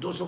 200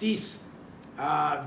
30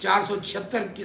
476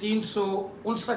359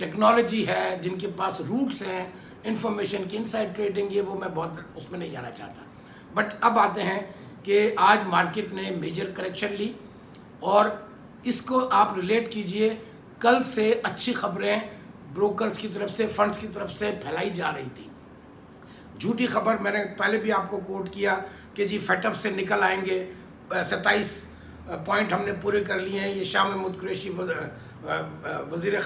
technology ہے، جن کے پاس روٹس ہیں انفارمیشن کی، انسائڈ ٹریڈنگ، یہ وہ میں بہت اس میں نہیں جانا چاہتا. بٹ اب آتے ہیں کہ آج مارکیٹ نے میجر کریکشن لی، اور اس کو آپ ریلیٹ کیجئے کل سے اچھی خبریں بروکرز کی طرف سے، فنڈز کی طرف سے پھیلائی جا رہی تھی. جھوٹی خبر میں نے پہلے بھی آپ کو کوٹ کیا کہ جی فیٹف سے نکل آئیں گے، 27 پوائنٹ ہم نے پورے کر لیے ہیں. یہ شاہ محمود قریشی وزیر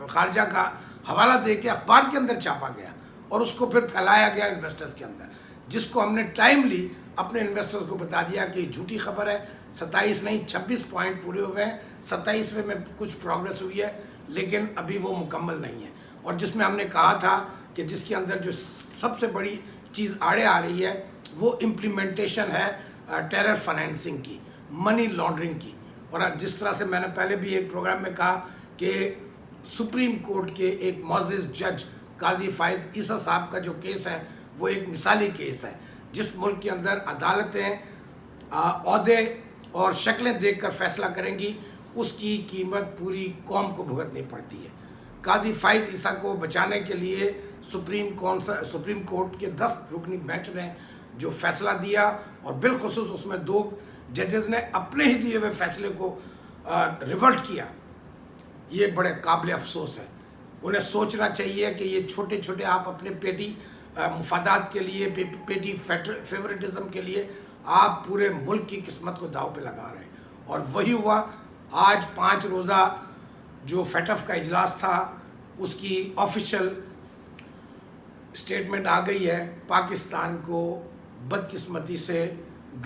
خارجہ کا حوالہ دے کے اخبار کے اندر چھاپا گیا، اور اس کو پھر پھیلایا گیا انویسٹرز کے اندر، جس کو ہم نے ٹائملی اپنے انویسٹرز کو بتا دیا کہ یہ جھوٹی خبر ہے. 27 نہیں 26 پوائنٹ پورے ہوئے ہیں، 27ویں میں کچھ پروگرس ہوئی ہے، لیکن ابھی وہ مکمل نہیں ہے. اور جس میں ہم نے کہا تھا کہ جس کے اندر جو سب سے بڑی چیز آڑے آ رہی ہے وہ امپلیمنٹیشن ہے ٹیرر فائنینسنگ کی، منی لانڈرنگ کی. اور جس طرح سے میں نے پہلے بھی ایک پروگرام میں کہا کہ سپریم کورٹ کے ایک معزز جج قاضی فائز عیسیٰ صاحب کا جو کیس ہے وہ ایک مثالی کیس ہے. جس ملک کے اندر عدالتیں عہدے اور شکلیں دیکھ کر فیصلہ کریں گی، اس کی قیمت پوری قوم کو بھگتنی پڑتی ہے. قاضی فائز عیسیٰ کو بچانے کے لیے سپریم کورٹ کے 10 رکنی بینچ نے جو فیصلہ دیا، اور بالخصوص اس میں 2 ججز نے اپنے ہی دیے ہوئے فیصلے کو ریورٹ کیا، یہ بڑے قابل افسوس ہے. انہیں سوچنا چاہیے کہ یہ چھوٹے چھوٹے آپ اپنے پیٹی مفادات کے لیے، پیٹی فیورٹزم کے لیے آپ پورے ملک کی قسمت کو داؤ پہ لگا رہے ہیں. اور وہی ہوا. آج 5 روزہ جو فیٹف کا اجلاس تھا اس کی آفیشل اسٹیٹمنٹ آ گئی ہے، پاکستان کو بدقسمتی سے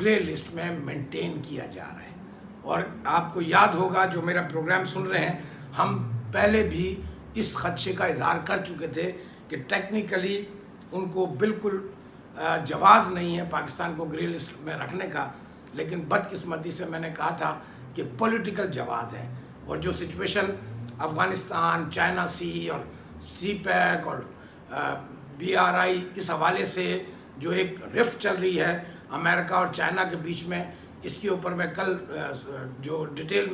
گرے لسٹ میں مینٹین کیا جا رہا ہے. اور آپ کو یاد ہوگا جو میرا پروگرام سن رہے ہیں، ہم پہلے بھی اس خدشے کا اظہار کر چکے تھے کہ ٹیکنیکلی ان کو بالکل جواز نہیں ہے پاکستان کو گرے لسٹ میں رکھنے کا، لیکن بدقسمتی سے میں نے کہا تھا کہ پولیٹیکل جواز ہے. اور جو سچویشن افغانستان، چائنا سی اور سی پیک اور BRI اس حوالے سے جو ایک رفٹ چل رہی ہے امریکہ اور چائنا کے بیچ میں، اس کے اوپر میں کل جو ڈیٹیل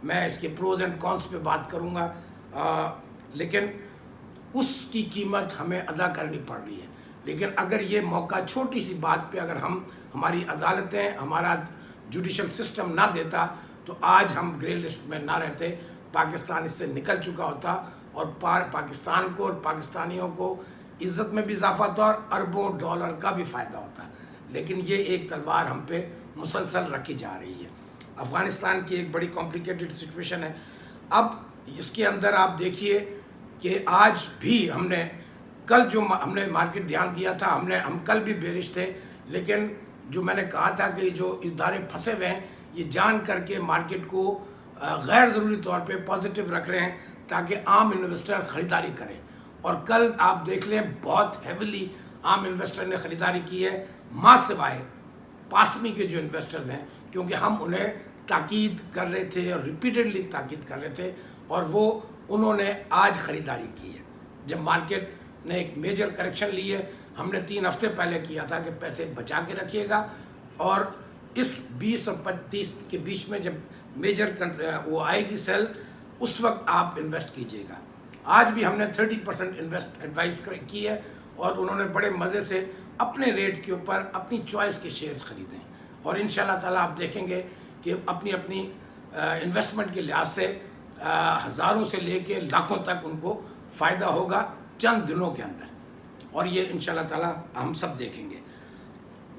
میں اس کے پروز اینڈ کونس پہ بات کروں گا. لیکن اس کی قیمت ہمیں ادا کرنی پڑ رہی ہے. لیکن اگر یہ موقع چھوٹی سی بات پہ اگر ہماری عدالتیں، ہمارا جوڈیشل سسٹم نہ دیتا تو آج ہم گرے لسٹ میں نہ رہتے، پاکستان اس سے نکل چکا ہوتا، اور پاکستان کو اور پاکستانیوں کو عزت میں بھی اضافہ ہوتا اور اربوں ڈالر کا بھی فائدہ ہوتا. لیکن یہ ایک تلوار ہم پہ مسلسل رکھی جا رہی ہے. افغانستان کی ایک بڑی کمپلیکیٹڈ سچویشن ہے. اب اس کے اندر آپ دیکھیے کہ آج بھی ہم نے کل جو ہم نے مارکیٹ دھیان دیا تھا، ہم کل بھی بیرش تھے، لیکن جو میں نے کہا تھا کہ جو ادارے پھنسے ہوئے ہیں یہ جان کر کے مارکیٹ کو غیر ضروری طور پہ پازیٹیو رکھ رہے ہیں تاکہ عام انویسٹر خریداری کریں. اور کل آپ دیکھ لیں بہت ہیویلی عام انویسٹر نے خریداری کی ہے، ماں سوائے پاسمی کے جو انویسٹرز ہیں، کیونکہ ہم انہیں تاکید کر رہے تھے اور ریپیٹڈلی تاکید کر رہے تھے، اور انہوں نے آج خریداری کی ہے. جب مارکیٹ نے ایک میجر کریکشن لی ہے، ہم نے 3 ہفتے پہلے کیا تھا کہ پیسے بچا کے رکھیے گا، اور اس 20 اور 25 کے بیچ میں جب میجر وہ آئے گی سیل، اس وقت آپ انویسٹ کیجیے گا. آج بھی ہم نے 30% انویسٹ ایڈوائز کی ہے، اور انہوں نے بڑے مزے سے اپنے ریٹ کے اوپر اپنی چوائس کے شیئرز خریدیں. اور انشاءاللہ تعالیٰ آپ دیکھیں گے کہ اپنی انویسٹمنٹ کے لحاظ سے ہزاروں سے لے کے لاکھوں تک ان کو فائدہ ہوگا چند دنوں کے اندر. اور یہ انشاءاللہ تعالیٰ ہم سب دیکھیں گے.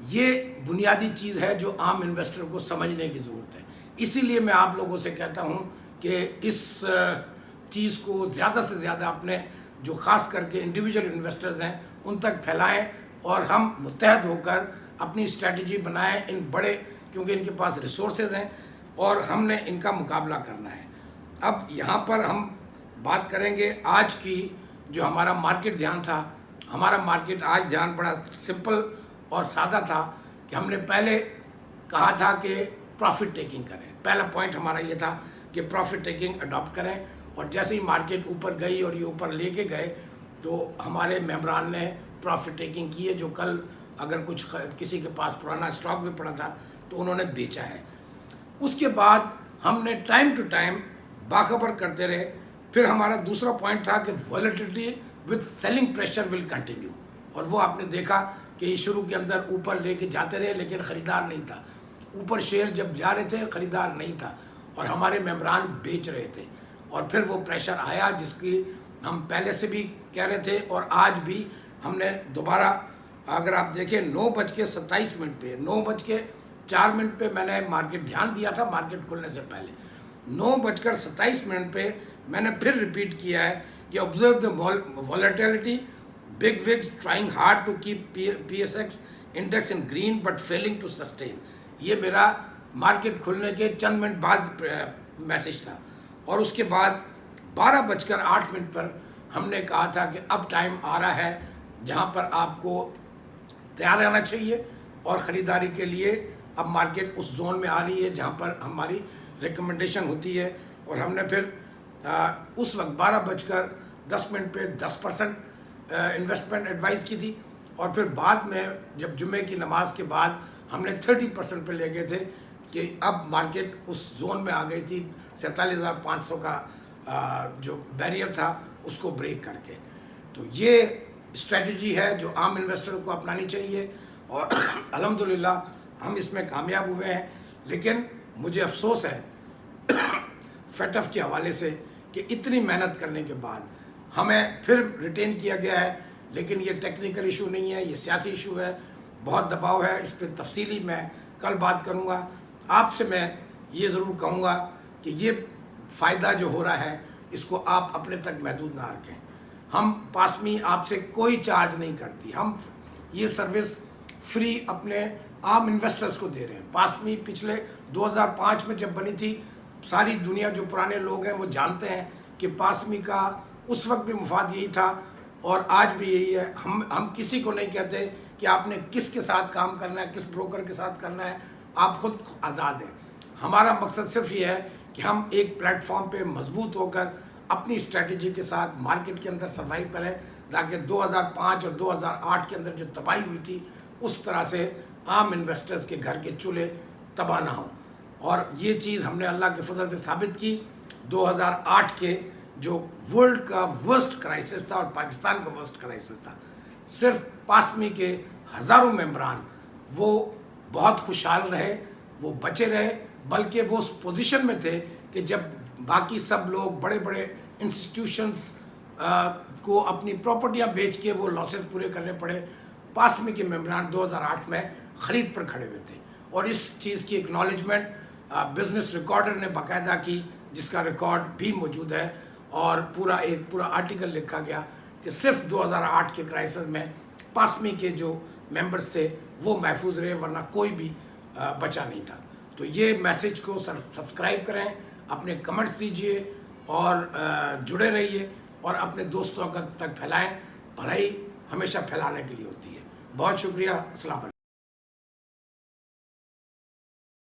یہ بنیادی چیز ہے جو عام انویسٹر کو سمجھنے کی ضرورت ہے. اسی لیے میں آپ لوگوں سے کہتا ہوں کہ اس چیز کو زیادہ سے زیادہ اپنے جو خاص کر کے انڈیویجول انویسٹرز ہیں ان تک پھیلائیں، اور ہم متحد ہو کر اپنی اسٹریٹجی بنائیں ان بڑے، کیونکہ ان کے پاس ریسورسز ہیں اور ہم نے ان کا مقابلہ کرنا ہے. اب یہاں پر ہم بات کریں گے آج کی جو ہمارا مارکیٹ دھیان تھا. ہمارا مارکیٹ آج دھیان بڑا سمپل اور سادہ تھا کہ ہم نے پہلے کہا تھا کہ پروفٹ ٹیکنگ کریں. پہلا پوائنٹ ہمارا یہ تھا کہ پروفٹ ٹیکنگ اڈاپٹ کریں، اور جیسے ہی مارکیٹ اوپر گئی اور یہ اوپر لے کے گئے تو ہمارے ممبران نے پروفٹ ٹیکنگ کی ہے. جو کل اگر کچھ کسی کے پاس پرانا اسٹاک بھی پڑا تھا تو انہوں نے بیچا ہے. اس کے بعد ہم نے ٹائم ٹو ٹائم باخبر کرتے رہے پھر ہمارا دوسرا پوائنٹ تھا کہ volatility with selling pressure will continue, اور وہ آپ نے دیکھا کہ یہ شروع کے اندر اوپر لے کے جاتے رہے لیکن خریدار نہیں تھا، اوپر شیئر جب جا رہے تھے خریدار نہیں تھا اور ہمارے ممبران بیچ رہے تھے، اور پھر وہ پریشر آیا جس کی ہم پہلے سے بھی کہہ رہے تھے، اور آج بھی ہم نے دوبارہ اگر آپ دیکھیں 9:27 پہ 9:04 پہ میں نے مارکیٹ دھیان دیا تھا مارکیٹ کھلنے سے پہلے، 9:27 پہ میں نے پھر ریپیٹ کیا ہے کہ observe the volatility, big wigs trying hard to keep PSX index in green but failing to sustain. یہ میرا مارکیٹ کھلنے کے چند منٹ بعد میسج تھا، اور اس کے بعد 12:08 پر ہم نے کہا تھا کہ اب ٹائم آ رہا ہے جہاں پر آپ کو تیار رہنا چاہیے، اور خریداری کے لیے اب مارکیٹ اس زون میں آ رہی ہے جہاں پر ہماری ریکمنڈیشن ہوتی ہے، اور ہم نے پھر اس وقت 12:10 پہ 10% انویسٹمنٹ ایڈوائز کی تھی، اور پھر بعد میں جب جمعے کی نماز کے بعد ہم نے 30% پہ لے گئے تھے کہ اب مارکیٹ اس زون میں آ گئی تھی 47,500 کا جو بیریئر تھا اس کو بریک کر کے۔ تو یہ اسٹریٹجی ہے جو عام انویسٹر کو اپنانی چاہیے، اور الحمدللہ ہم اس میں کامیاب ہوئے ہیں، لیکن مجھے افسوس ہے فیٹف کے حوالے سے کہ اتنی محنت کرنے کے بعد ہمیں پھر ریٹین کیا گیا ہے، لیکن یہ ٹیکنیکل ایشو نہیں ہے، یہ سیاسی ایشو ہے، بہت دباؤ ہے، اس پہ تفصیلی میں کل بات کروں گا۔ آپ سے میں یہ ضرور کہوں گا کہ یہ فائدہ جو ہو رہا ہے اس کو آپ اپنے تک محدود نہ رکھیں۔ ہم پاسمی آپ سے کوئی چارج نہیں کرتی، ہم یہ سروس فری اپنے عام انویسٹرز کو دے رہے ہیں۔ پاسمی پچھلے 2005 میں جب بنی تھی، ساری دنیا جو پرانے لوگ ہیں وہ جانتے ہیں کہ پاسمی کا اس وقت بھی مفاد یہی تھا اور آج بھی یہی ہے۔ ہم کسی کو نہیں کہتے کہ آپ نے کس کے ساتھ کام کرنا ہے، کس بروکر کے ساتھ کرنا ہے، آپ خود آزاد ہیں۔ ہمارا مقصد صرف یہ ہے کہ ہم ایک پلیٹ فارم پہ مضبوط ہو کر اپنی اسٹریٹجی کے ساتھ مارکیٹ کے اندر سروائیو کریں، تاکہ 2005 اور 2008 کے اندر جو تباہی ہوئی تھی اس طرح سے عام انویسٹرز کے گھر کے چولہے تباہ نہ ہوں۔ اور یہ چیز ہم نے اللہ کے فضل سے ثابت کی۔ 2008 کے جو ورلڈ کا ورسٹ کرائسس تھا اور پاکستان کا ورسٹ کرائسس تھا، صرف پاسمی کے ہزاروں ممبران وہ بہت خوشحال رہے، وہ بچے رہے، بلکہ وہ اس پوزیشن میں تھے کہ جب باقی سب لوگ بڑے بڑے انسٹیٹیوشنز کو اپنی پراپرٹیاں بیچ کے وہ لاسز پورے کرنے پڑے، پاسمی کے ممبران 2008 میں خرید پر کھڑے ہوئے تھے۔ اور اس چیز کی اکنالجمنٹ بزنس ریکارڈر نے باقاعدہ کی، جس کا ریکارڈ بھی موجود ہے، اور ایک پورا آرٹیکل لکھا گیا کہ صرف 2008 کے کرائسس میں پاسمی کے جو ممبرز تھے وہ محفوظ رہے، ورنہ کوئی بھی بچا نہیں تھا۔ تو یہ میسج کو سبسکرائب کریں، اپنے کمنٹس دیجئے، اور جڑے رہیے، اور اپنے دوستوں تک پھیلائیں۔ بھلائی ہمیشہ پھیلانے کے لیے ہوتی ہے۔ بہت شکریہ، السلام علیکم۔